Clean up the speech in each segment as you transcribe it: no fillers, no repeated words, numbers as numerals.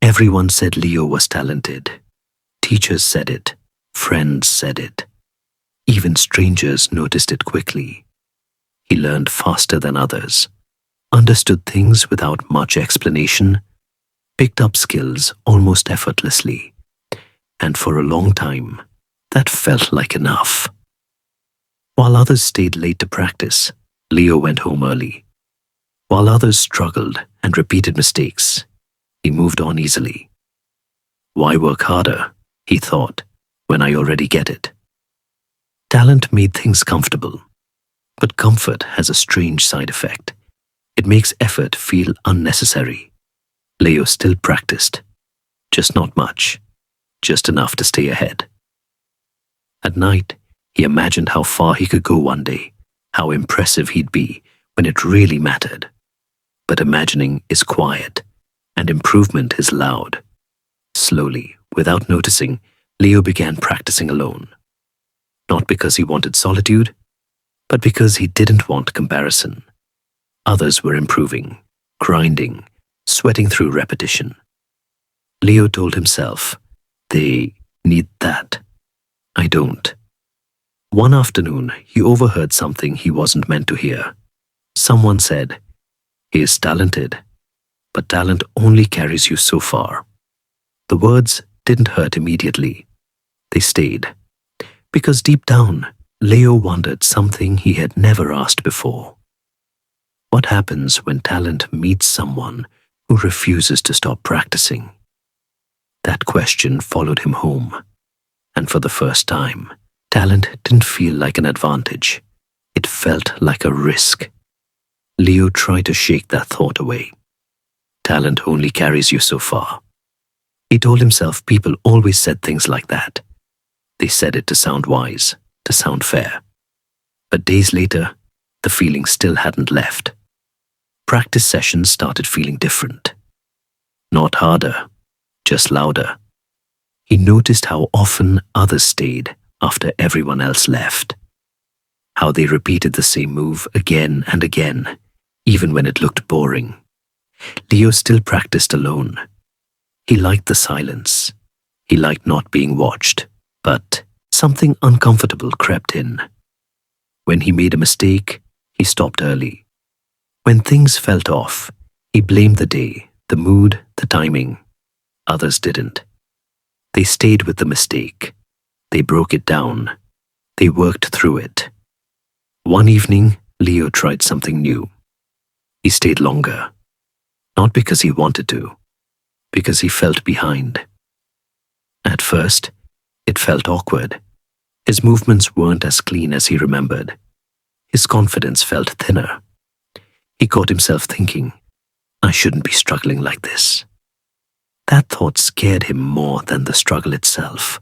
Everyone said Leo was talented. Teachers said it. Friends said it. Even strangers noticed it quickly. He learned faster than others, understood things without much explanation, picked up skills almost effortlessly, and for a long time, that felt like enough. While others stayed late to practice, Leo went home early. While others struggled and repeated mistakes, he moved on easily. Why work harder, he thought, when I already get it? Talent made things comfortable, but comfort has a strange side effect. It makes effort feel unnecessary. Leo still practiced, just not much, just enough to stay ahead. At night, he imagined how far he could go one day, how impressive he'd be when it really mattered. But imagining is quiet, and improvement is loud. Slowly, without noticing, Leo began practicing alone. Not because he wanted solitude, but because he didn't want comparison. Others were improving, grinding, sweating through repetition. Leo told himself, they need that. I don't. One afternoon, he overheard something he wasn't meant to hear. Someone said, he is talented, but talent only carries you so far. The words didn't hurt immediately. They stayed. Because deep down, Leo wondered something he had never asked before. What happens when talent meets someone who refuses to stop practicing? That question followed him home, and for the first time, talent didn't feel like an advantage. It felt like a risk. Leo tried to shake that thought away. Talent only carries you so far. He told himself people always said things like that. They said it to sound wise, to sound fair. But days later, the feeling still hadn't left. Practice sessions started feeling different. Not harder, just louder. He noticed how often others stayed after everyone else left. How they repeated the same move again and again, even when it looked boring. Leo still practiced alone. He liked the silence. He liked not being watched, but something uncomfortable crept in. When he made a mistake, he stopped early. When things felt off, he blamed the day, the mood, the timing. Others didn't. They stayed with the mistake. They broke it down. They worked through it. One evening, Leo tried something new. He stayed longer. Not because he wanted to, because he felt behind. At first, it felt awkward. His movements weren't as clean as he remembered. His confidence felt thinner. He caught himself thinking, I shouldn't be struggling like this. That thought scared him more than the struggle itself,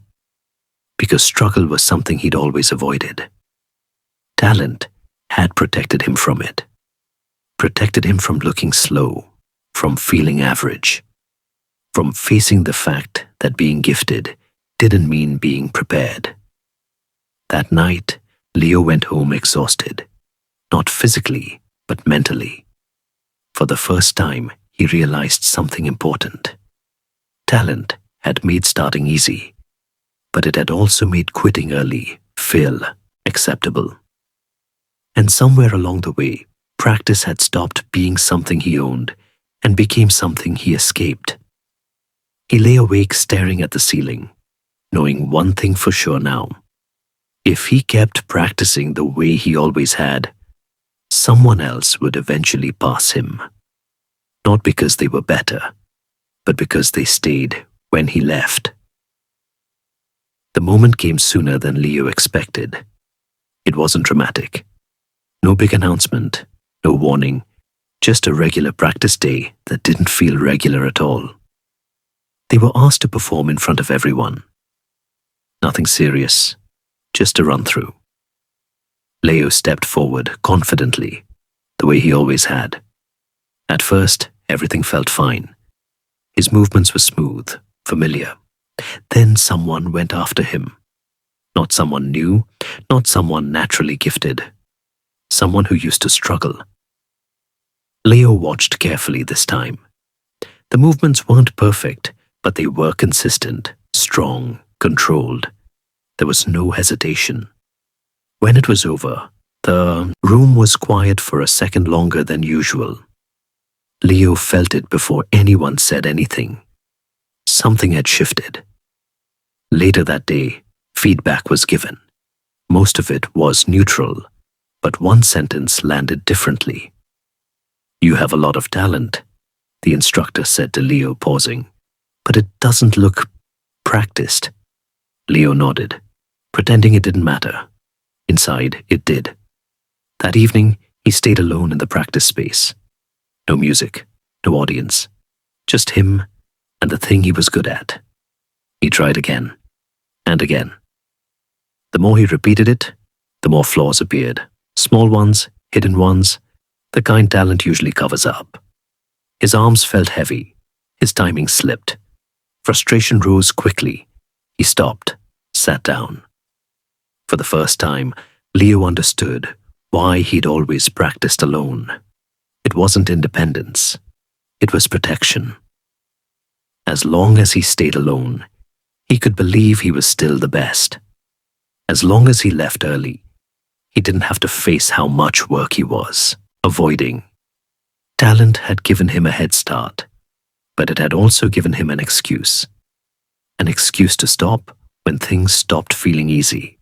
because struggle was something he'd always avoided. Talent had protected him from it, protected him from looking slow, from feeling average, from facing the fact that being gifted didn't mean being prepared. That night, Leo went home exhausted, not physically, but mentally. For the first time, he realized something important. Talent had made starting easy, but it had also made quitting early feel acceptable. And somewhere along the way, practice had stopped being something he owned and became something he escaped. He lay awake staring at the ceiling, knowing one thing for sure now. If he kept practicing the way he always had, someone else would eventually pass him. Not because they were better, but because they stayed when he left. The moment came sooner than Leo expected. It wasn't dramatic. No big announcement, no warning, just a regular practice day that didn't feel regular at all. They were asked to perform in front of everyone. Nothing serious, just a run-through. Leo stepped forward confidently, the way he always had. At first, everything felt fine. His movements were smooth, familiar. Then someone went after him. Not someone new, not someone naturally gifted. Someone who used to struggle. Leo watched carefully this time. The movements weren't perfect, but they were consistent, strong, controlled. There was no hesitation. When it was over, the room was quiet for a second longer than usual. Leo felt it before anyone said anything. Something had shifted. Later that day, feedback was given. Most of it was neutral, but one sentence landed differently. "You have a lot of talent," the instructor said to Leo, pausing, "but it doesn't look practiced." Leo nodded, pretending it didn't matter. Inside, it did. That evening, he stayed alone in the practice space. No music, no audience, just him and the thing he was good at. He tried again and again. The more he repeated it, the more flaws appeared. Small ones, hidden ones, the kind talent usually covers up. His arms felt heavy. His timing slipped. Frustration rose quickly. He stopped, sat down. For the first time, Leo understood why he'd always practiced alone. It wasn't independence. It was protection. As long as he stayed alone, he could believe he was still the best. As long as he left early, he didn't have to face how much work he was avoiding. Talent had given him a head start, but it had also given him an excuse. An excuse to stop when things stopped feeling easy.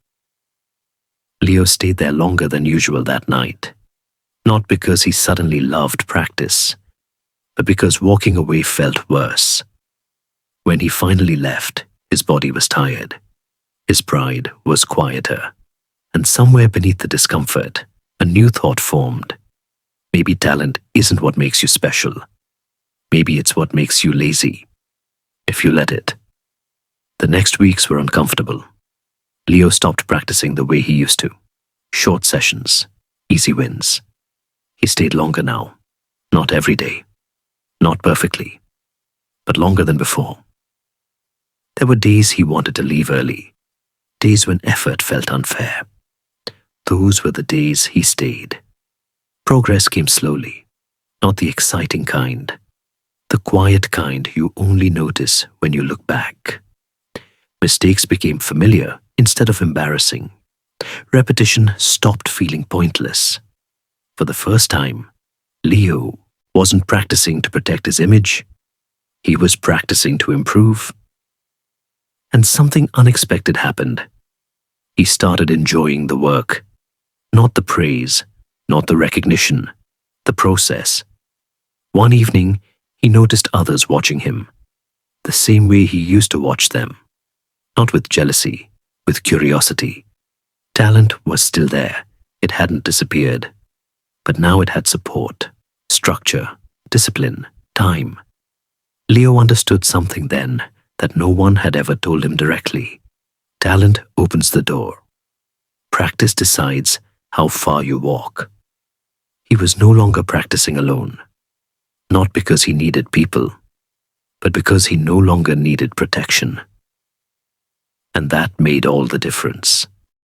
Leo stayed there longer than usual that night, not because he suddenly loved practice, but because walking away felt worse. When he finally left, his body was tired. His pride was quieter, and somewhere beneath the discomfort, a new thought formed. Maybe talent isn't what makes you special. Maybe it's what makes you lazy, if you let it. The next weeks were uncomfortable. Leo stopped practicing the way he used to. Short sessions, easy wins. He stayed longer now. Not every day. Not perfectly. But longer than before. There were days he wanted to leave early. Days when effort felt unfair. Those were the days he stayed. Progress came slowly. Not the exciting kind. The quiet kind you only notice when you look back. Mistakes became familiar instead of embarrassing. Repetition stopped feeling pointless. For the first time, Leo wasn't practicing to protect his image. He was practicing to improve. And something unexpected happened. He started enjoying the work. Not the praise, not the recognition, the process. One evening, he noticed others watching him, the same way he used to watch them. Not with jealousy, with curiosity. Talent was still there. It hadn't disappeared. But now it had support, structure, discipline, time. Leo understood something then that no one had ever told him directly. Talent opens the door. Practice decides how far you walk. He was no longer practicing alone. Not because he needed people, but because he no longer needed protection. And that made all the difference.